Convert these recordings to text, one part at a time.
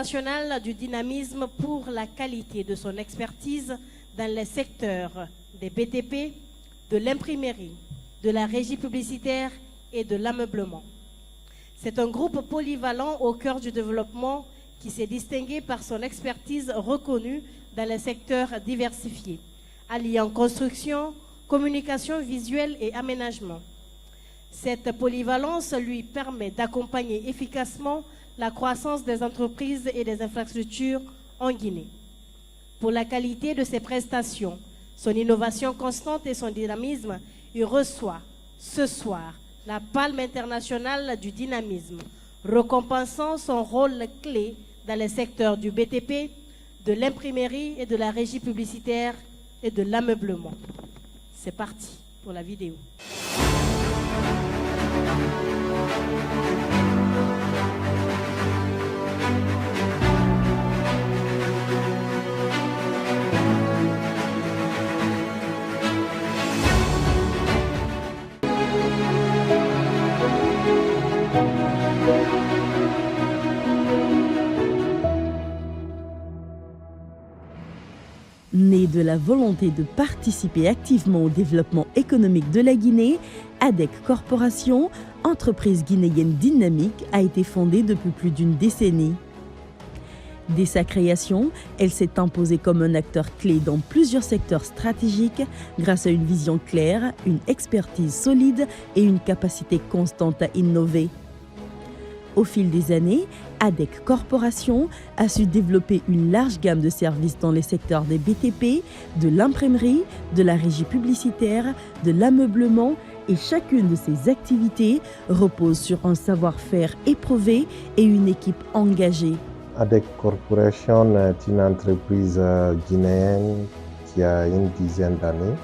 international du dynamisme pour la qualité de son expertise dans les secteurs des BTP, de l'imprimerie, de la régie publicitaire et de l'ameublement. C'est un groupe polyvalent au cœur du développement qui s'est distingué par son expertise reconnue dans les secteurs diversifiés, alliant construction, communication visuelle et aménagement. Cette polyvalence lui permet d'accompagner efficacement la croissance des entreprises et des infrastructures en Guinée. Pour la qualité de ses prestations, son innovation constante et son dynamisme, il reçoit ce soir la Palme internationale du dynamisme, récompensant son rôle clé dans les secteurs du BTP, de l'imprimerie et de la régie publicitaire et de l'ameublement. C'est parti pour la vidéo. Né de la volonté de participer activement au développement économique de la Guinée, ADEC Corporation, entreprise guinéenne dynamique, a été fondée depuis plus d'une décennie. Dès sa création, elle s'est imposée comme un acteur clé dans plusieurs secteurs stratégiques grâce à une vision claire, une expertise solide et une capacité constante à innover. Au fil des années, ADEC Corporation a su développer une large gamme de services dans les secteurs des BTP, de l'imprimerie, de la régie publicitaire, de l'ameublement et chacune de ces activités repose sur un savoir-faire éprouvé et une équipe engagée. ADEC Corporation est une entreprise guinéenne qui a une dizaine d'années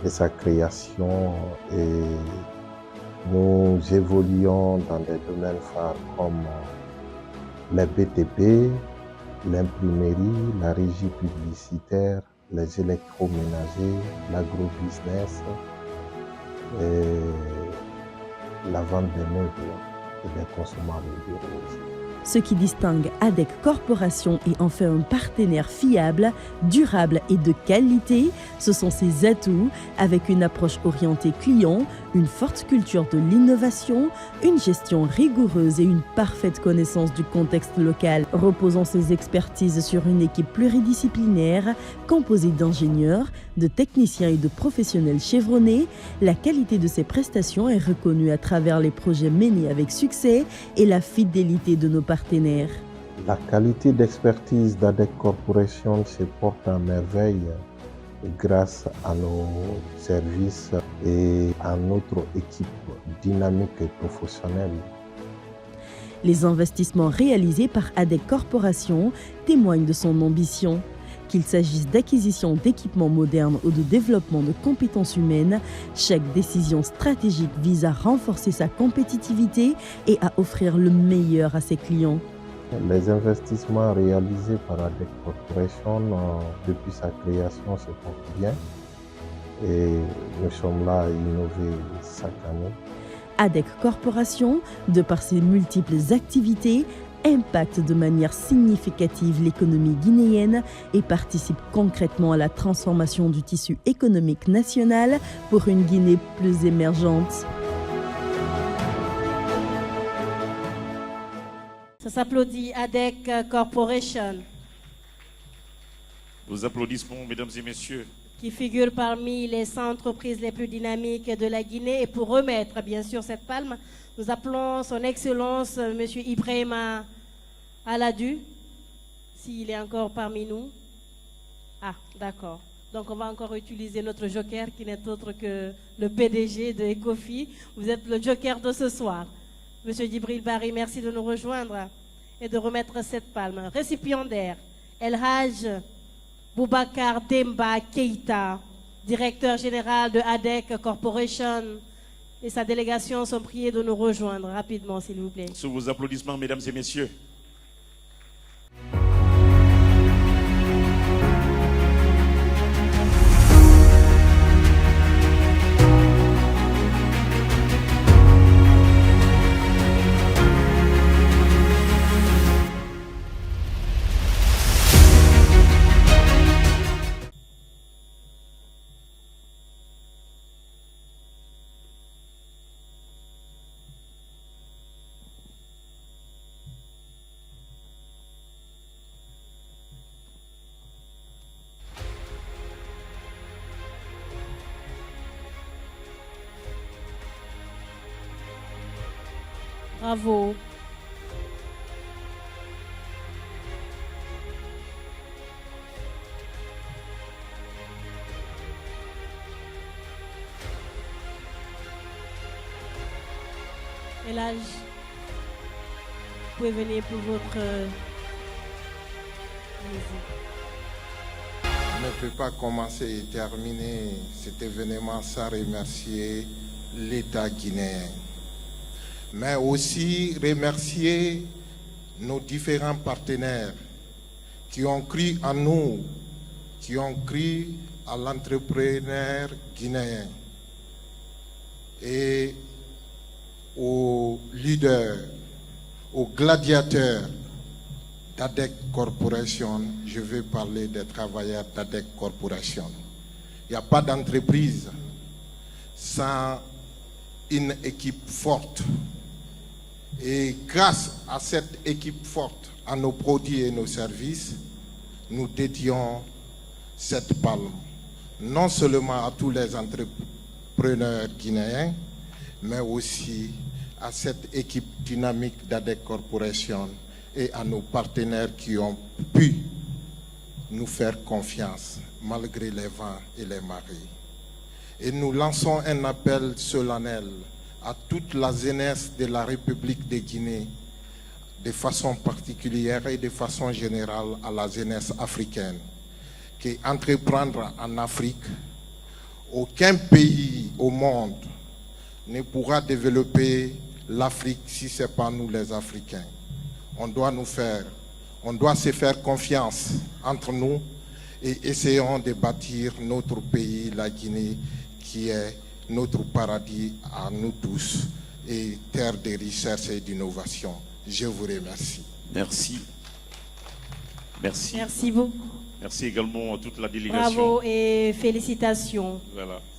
de sa création et nous évoluons dans des domaines phares comme les BTP, l'imprimerie, la régie publicitaire, les électroménagers, l'agrobusiness et la vente des meubles et des consommables bureaux aussi. Ce qui distingue ADEC Corporation et en fait un partenaire fiable, durable et de qualité, ce sont ses atouts avec une approche orientée client, une forte culture de l'innovation, une gestion rigoureuse et une parfaite connaissance du contexte local, reposant ses expertises sur une équipe pluridisciplinaire composée d'ingénieurs, de techniciens et de professionnels chevronnés. La qualité de ses prestations est reconnue à travers les projets menés avec succès et la fidélité de nos partenaires. La qualité d'expertise d'ADEC Corporation se porte à merveille grâce à nos services et à notre équipe dynamique et professionnelle. Les investissements réalisés par ADEC Corporation témoignent de son ambition. Qu'il s'agisse d'acquisition d'équipements modernes ou de développement de compétences humaines, chaque décision stratégique vise à renforcer sa compétitivité et à offrir le meilleur à ses clients. Les investissements réalisés par ADEC Corporation depuis sa création se portent bien et nous sommes là à innover chaque année. ADEC Corporation, de par ses multiples activités, impacte de manière significative l'économie guinéenne et participe concrètement à la transformation du tissu économique national pour une Guinée plus émergente. Ça s'applaudit, ADEC Corporation, Nos applaudissements, mesdames et messieurs. qui figure parmi les 100 entreprises les plus dynamiques de la Guinée. Et pour remettre, bien sûr, cette palme, nous appelons son Excellence, M. Ibrahima Aladou, s'il est encore parmi nous. Ah, d'accord. Donc, on va encore utiliser notre joker, qui n'est autre que le PDG de Ecofi. Vous êtes le joker de ce soir. M. Djibril Bari, merci de nous rejoindre et de remettre cette palme. Récipiendaire, El Haj Boubacar Demba Keïta, directeur général de ADEC Corporation, et sa délégation sont priés de nous rejoindre rapidement, s'il vous plaît. Sous vos applaudissements, mesdames et messieurs. Bravo. Et là, vous pouvez venir pour votre... Je ne peux pas commencer et terminer cet événement sans remercier l'État guinéen, mais aussi remercier nos différents partenaires qui ont cru en nous, qui ont cru à l'entrepreneur guinéen et aux leaders, aux gladiateurs d'ADEC Corporation. Je vais parler des travailleurs d'ADEC Corporation. Il n'y a pas d'entreprise sans une équipe forte. Et grâce à cette équipe forte, à nos produits et nos services, nous dédions cette palme, non seulement à tous les entrepreneurs guinéens, mais aussi à cette équipe dynamique d'ADEC Corporation et à nos partenaires qui ont pu nous faire confiance malgré les vents et les marées. Et nous lançons un appel solennel à toute la jeunesse de la République de Guinée, de façon particulière et de façon générale à la jeunesse africaine, qu'entreprendre en Afrique, aucun pays au monde ne pourra développer l'Afrique si ce n'est pas nous les Africains. On doit se faire confiance entre nous et essayons de bâtir notre pays, la Guinée, qui est notre paradis à nous tous et terre de richesse et d'innovation. Je vous remercie. Merci. Merci. Merci beaucoup. Merci également à toute la délégation. Bravo et félicitations. Voilà.